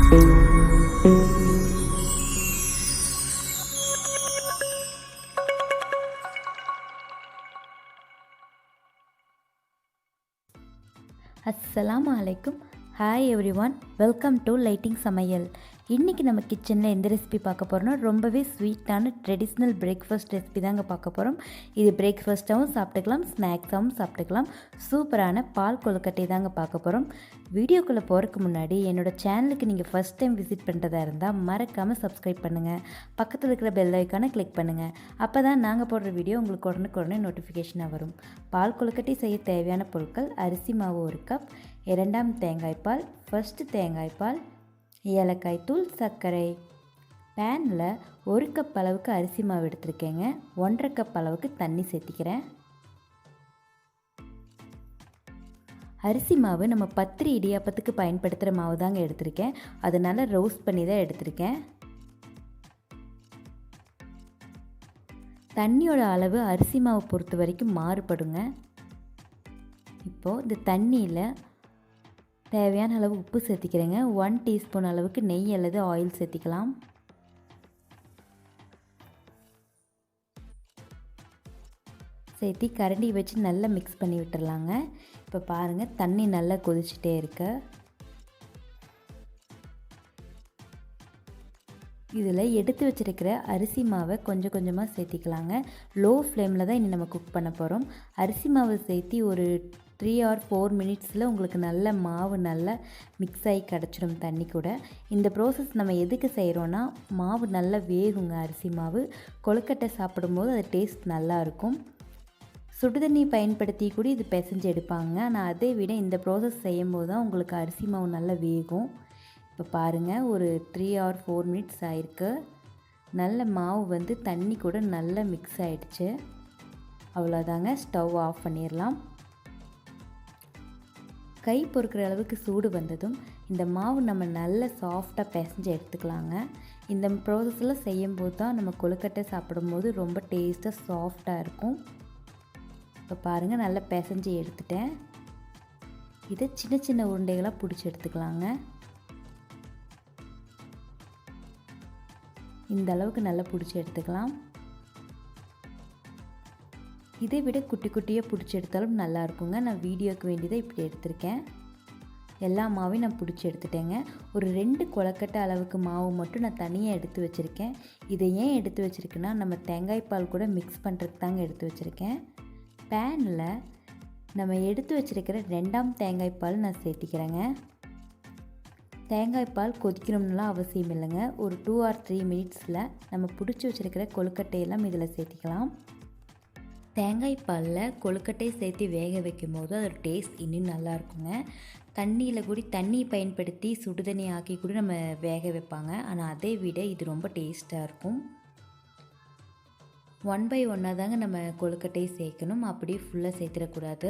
Assalamu Alaikum. Hi everyone. Welcome to Lighting Samayal. இன்றைக்கி நம்ம கிச்சனில் எந்த ரெசிபி பார்க்க போகிறோம்னா ரொம்பவே ஸ்வீட்டான ட்ரெடிஷ்னல் பிரேக்ஃபாஸ்ட் ரெசிபி தாங்க பார்க்க போகிறோம். இது பிரேக்ஃபாஸ்ட்டாகவும் சாப்பிட்டுக்கலாம், ஸ்நாக்ஸாகவும் சாப்பிட்டுக்கலாம். சூப்பரான பால் கொழுக்கட்டை தாங்க பார்க்க போகிறோம். வீடியோக்குள்ளே போகிறதுக்கு முன்னாடி என்னோடய சேனலுக்கு நீங்கள் ஃபஸ்ட் டைம் விசிட் பண்ணுறதா இருந்தால் மறக்காமல் சப்ஸ்கிரைப் பண்ணுங்கள். பக்கத்தில் இருக்கிற பெல் ஐக்கானை கிளிக் பண்ணுங்கள். அப்போ தான் நாங்கள் போடுற வீடியோ உங்களுக்கு உடனுக்குடனே நோட்டிஃபிகேஷனாக வரும். பால் கொழுக்கட்டை செய்ய தேவையான பொருட்கள்: அரிசி மாவு 1 கப், 2ஆம் தேங்காய்பால், ஃபர்ஸ்ட்டு தேங்காய்பால், ஏலக்காய் தூள், சர்க்கரை. பேனில் 1 கப் அளவுக்கு அரிசி மாவு எடுத்துருக்கேங்க. 1.5 கப் அளவுக்கு தண்ணி சேர்த்திக்கிறேன். அரிசி மாவு நம்ம பத்திரி இடியாப்பத்துக்கு பயன்படுத்துகிற மாவு தாங்க எடுத்திருக்கேன். அதனால் ரோஸ்ட் பண்ணி தான் எடுத்திருக்கேன். தண்ணியோட அளவு அரிசி மாவு பொறுத்த வரைக்கும் மாறுபடுங்க. இப்போது இந்த தண்ணியில் தேவையான அளவு உப்பு சேர்த்திக்கிறேங்க. 1 டீஸ்பூன் அளவுக்கு நெய் அல்லது ஆயில் சேர்த்திக்கலாம். சேர்த்தி கரண்டி வச்சு நல்லா மிக்ஸ் பண்ணி விட்டுடலாங்க. இப்போ பாருங்கள், தண்ணி நல்லா கொதிச்சுட்டே இருக்கு. இதில் எடுத்து வச்சுருக்கிற அரிசி மாவை கொஞ்சம் கொஞ்சமாக சேர்த்திக்கலாங்க. லோ ஃப்ளேமில் தான் இனி நம்ம குக் பண்ண போகிறோம். அரிசி மாவை சேர்த்தி ஒரு 3 or 4 மினிட்ஸில் உங்களுக்கு நல்ல மாவு நல்லா மிக்ஸ் ஆகி கிடச்சிடும் தண்ணி கூட. இந்த ப்ரோசஸ் நம்ம எதுக்கு செய்கிறோன்னா, மாவு நல்லா வேகுங்க. அரிசி மாவு கொழுக்கட்டை சாப்பிடும்போது அது டேஸ்ட் நல்லாயிருக்கும். சுடுதண்ணி பயன்படுத்தி கூட இது பிசைஞ்சு எடுப்பாங்க. ஆனால் அதை விட இந்த ப்ரோசஸ் செய்யும்போது தான் உங்களுக்கு அரிசி மாவு நல்லா வேகும். இப்போ பாருங்கள், ஒரு 3 or 4 மினிட்ஸ் ஆயிருக்கு. நல்ல மாவு வந்து தண்ணி கூட நல்லா மிக்ஸ் ஆகிடுச்சு. அவ்வளோதாங்க, ஸ்டவ் ஆஃப் பண்ணிடலாம். கை பொறுக்கிற அளவுக்கு சூடு வந்ததும் இந்த மாவு நம்ம நல்லா சாஃப்டாக பிசைஞ்சு எடுத்துக்கலாங்க. இந்த ப்ராசஸில் செய்யும்போது தான் நம்ம கொழுக்கட்டை சாப்பிடும்போது ரொம்ப டேஸ்ட்டாக சாஃப்டாக இருக்கும். இப்போ பாருங்கள், நல்லா பிசைஞ்சு எடுத்துட்டேன். இதை சின்ன சின்ன உருண்டைகளாக பிடிச்சி எடுத்துக்கலாங்க. இந்த அளவுக்கு நல்லா பிடிச்சி எடுத்துக்கலாம். இதை விட குட்டி குட்டியாக பிடிச்சி எடுத்தாலும் நல்லா இருக்குங்க. நான் வீடியோக்கு வேண்டியதை இப்படி எடுத்திருக்கேன். எல்லா மாவையும் நான் பிடிச்சி எடுத்துட்டேங்க. ஒரு 2 கொழுக்கட்டை அளவுக்கு மாவு மட்டும் நான் தனியாக எடுத்து வச்சுருக்கேன். இதை ஏன் எடுத்து வச்சுருக்கேன்னா, நம்ம தேங்காய் பால் கூட மிக்ஸ் பண்ணுறதுக்கு தாங்க எடுத்து வச்சுருக்கேன். பேனில் நம்ம எடுத்து வச்சுருக்கிற 2ஆம் தேங்காய் பால் நான் சேர்த்திக்கிறேங்க. தேங்காய் பால் கொதிக்கணும்னுலாம் அவசியம் இல்லைங்க. ஒரு 2 or 3 மினிட்ஸில் நம்ம பிடிச்சி வச்சுருக்கிற கொழுக்கட்டையெல்லாம் இதில் சேர்த்திக்கலாம். தேங்காய் பாலில் கொழுக்கட்டை சேர்த்து வேக வைக்கும் போது அதோட டேஸ்ட் இன்னும் நல்லாயிருக்குங்க. தண்ணியில் கூட தண்ணி பயன்படுத்தி சுடுதண்ணி ஆக்கி கூட நம்ம வேக வைப்பாங்க. ஆனால் அதை விட இது ரொம்ப டேஸ்ட்டாக இருக்கும். 1 by 1 தாங்க நம்ம கொழுக்கட்டையை சேர்க்கணும். அப்படியே ஃபுல்லாக சேர்த்துடக்கூடாது.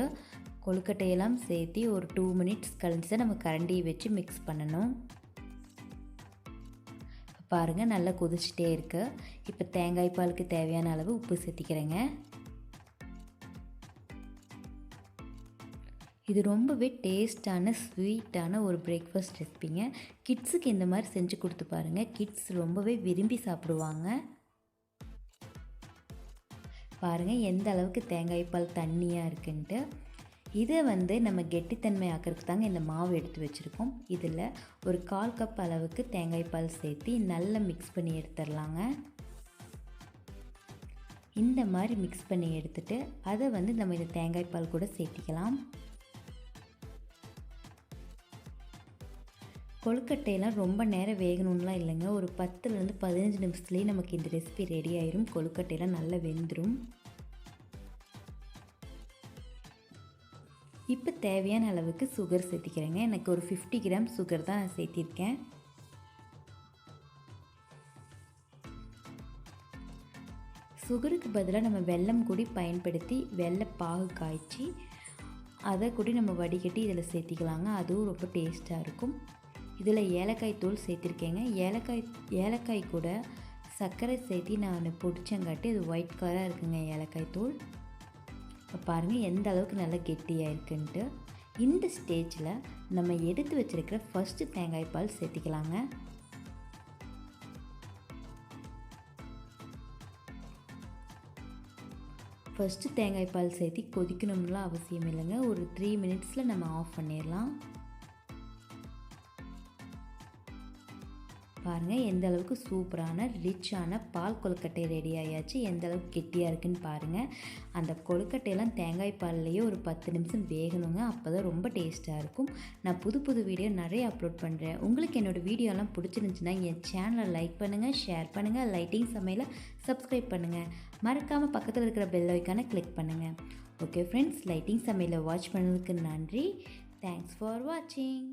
கொழுக்கட்டையெல்லாம் சேர்த்து ஒரு 2 மினிட்ஸ் கழிச்சு தான் நம்ம கரண்டியை வச்சு மிக்ஸ் பண்ணணும். பாருங்கள், நல்லா கொதிச்சுட்டே இருக்கு. இப்போ தேங்காய் பாலுக்கு தேவையான அளவு உப்பு சேர்த்திக்கிறேங்க. இது ரொம்பவே டேஸ்டான ஸ்வீட்டான ஒரு பிரேக்ஃபாஸ்ட் ரெசிபிங்க. கிட்ஸுக்கு இந்த மாதிரி செஞ்சு கொடுத்து பாருங்கள். கிட்ஸ் ரொம்பவே விரும்பி சாப்பிடுவாங்க. பாருங்கள் எந்த அளவுக்கு தேங்காய் பால் தண்ணியாக இருக்குன்ட்டு. இதை வந்து நம்ம கெட்டித்தன்மை ஆக்கிறதுக்கு தாங்க இந்த மாவு எடுத்து வச்சுருக்கோம். இதில் ஒரு 1/4 கப் அளவுக்கு தேங்காய் பால் சேர்த்து நல்லா மிக்ஸ் பண்ணி எடுத்துடலாங்க. இந்த மாதிரி மிக்ஸ் பண்ணி எடுத்துட்டு அதை வந்து நம்ம இந்த தேங்காய் பால் கூட சேர்த்திக்கலாம். கொழுக்கட்டையெல்லாம் ரொம்ப நேரம் வேகணும்லாம் இல்லைங்க. ஒரு 10லேருந்து 15 நிமிஷத்துலேயே நமக்கு இந்த ரெசிபி ரெடி ஆயிரும். கொழுக்கட்டையெல்லாம் நல்லா வெந்துடும். இப்போ தேவையான அளவுக்கு சுகர் சேர்த்திக்கிறேங்க. எனக்கு ஒரு 50 கிராம் சுகர் தான் நான் சேர்த்திருக்கேன். சுகருக்கு பதிலாக நம்ம வெல்லம் கூட பயன்படுத்தி வெல்லைப்பாகு காய்ச்சி அதை கூட நம்ம வடிகட்டி இதில் சேர்த்திக்கலாங்க. அதுவும் ரொம்ப டேஸ்ட்டாக இருக்கும். இதில் ஏலக்காய் தூள் சேர்த்திருக்கேங்க. ஏலக்காய் கூட சர்க்கரை சேர்த்தி நான் பொடிச்சங்காட்டி அது ஒயிட் கலராக இருக்குங்க ஏலக்காய் தூள். இப்போ பாருங்கள் எந்த அளவுக்கு நல்லா கெட்டியாக இருக்குன்ட்டு. இந்த ஸ்டேஜில் நம்ம எடுத்து வச்சுருக்கிற ஃபஸ்ட்டு தேங்காய் பால் சேர்த்திக்கலாங்க. ஃபஸ்ட்டு தேங்காய் பால் சேர்த்தி கொதிக்கணும்லாம் அவசியம் இல்லைங்க. ஒரு 3 மினிட்ஸில் நம்ம ஆஃப் பண்ணிடலாம். பாருங்கள் எந்த அளவுக்கு சூப்பரான ரிச்சான பால் கொழுக்கட்டை ரெடி ஆயாச்சு. எந்த அளவுக்கு கெட்டியாக இருக்குன்னு பாருங்கள். அந்த கொழுக்கட்டையெல்லாம் தேங்காய் பால்லையே ஒரு 10 நிமிஷம் வேகணுங்க. அப்போ தான் ரொம்ப டேஸ்ட்டாக இருக்கும். நான் புது வீடியோ நிறைய அப்லோட் பண்ணுறேன். உங்களுக்கு என்னோடய வீடியோலாம் பிடிச்சிருந்துச்சுன்னா என் சேனலை லைக் பண்ணுங்கள், ஷேர் பண்ணுங்கள், லைட்டிங் சமையலை சப்ஸ்கிரைப் பண்ணுங்கள். மறக்காமல் பக்கத்தில் இருக்கிற பெல் ஐக்கானை கிளிக் பண்ணுங்கள். ஓகே ஃப்ரெண்ட்ஸ், லைட்டிங் சமையலை வாட்ச் பண்ணதுக்கு நன்றி. தேங்க்ஸ் ஃபார் வாட்சிங்.